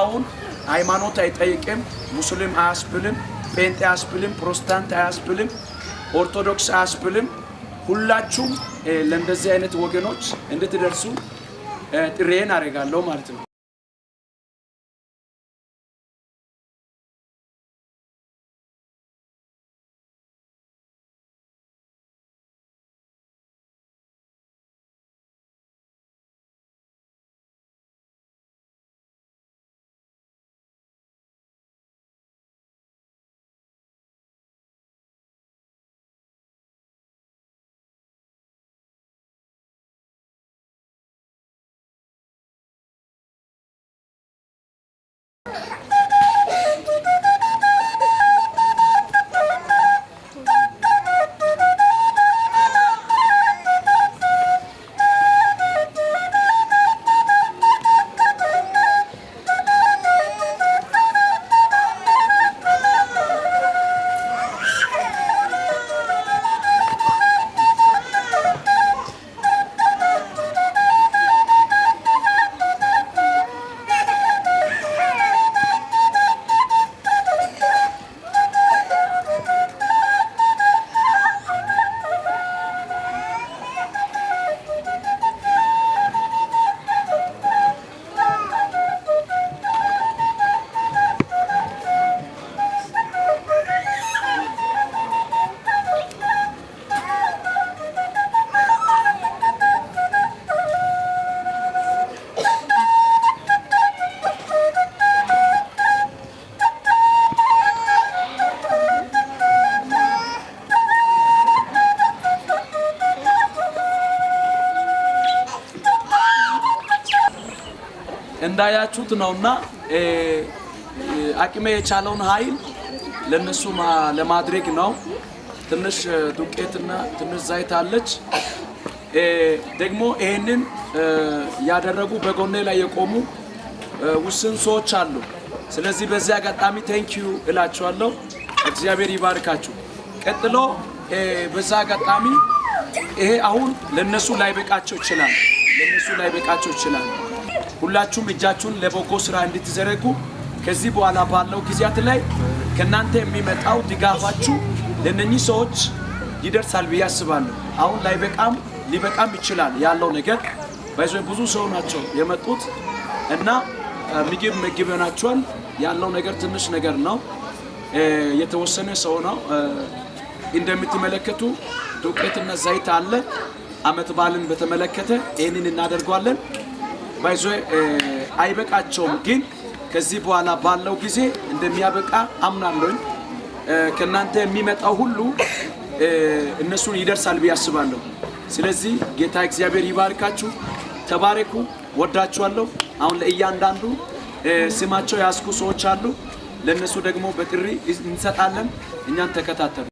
አሁን ሃይማኖት አይጠይቅም ሙስሊም አያስብልም ጴንጤ አያስብልም ፕሮቴስታንት አያስብልም ኦርቶዶክስ አያስብልም ሁላችሁም ለእንደዚህ አይነት ወገኖች እንድትደርሱ ጥሬን አረጋለሁ ማለት ነው እንዳያችሁት ነውና አቅሜ የቻለውን ኃይል ለነሱ ለማድረግ ነው ትንሽ ዱቄትና ትንሽ ዘይት አለች ደግሞ ይሄንን ያደረጉ በጎኔ ላይ የቆሙ ውስን ሰዎች አሉ ስለዚህ በዚያ አጋጣሚ ቴንኪዩ እላችኋለሁ እግዚአብሔር ይባርካችሁ ቀጥሎ በዛ አጋጣሚ ይሄ አሁን ለነሱ ላይ በቃቸው ይችላል ሁላችሁም እጃችሁን ለበጎ ስራ እንድትዘረጉ ከዚህ በኋላ ባለው ጊዜያት ላይ ከናንተ የሚመጣው ድጋፋችሁ ለነኚህ ሰዎች ይደርሳል ብዬ አስባለሁ አሁን ላይ ሊበቃም ይችላል ያለው ነገር ብዙ ሰው ናቸው የመጡት እና ምግብ ናቸዋል ያለው ነገር ትንሽ ነገር ነው የተወሰነ ሰው ነው እንደምትመለከቱ ዱቄትና ዘይት አለ አመት ባልን በተመለከተ ይሄንን እናደርጋለን አይበቃቸውም ግን ከዚህ በኋላ ባለው ጊዜ እንደሚያበቃ አምናለሁ ከናንተ የሚመጣው ሁሉ እነሱን ይደርሳል ብዬ አስባለሁ ስለዚህ ጌታ እግዚአብሔር ይባርካችሁ ተባረኩ ወዳችኋለሁ አሁን ለእያንዳንዱ ስማቸው ያስኩ ሰዎች አሉ ለነሱ ደግሞ በጥሪ እንሰጣለን እኛን ተከታተሉ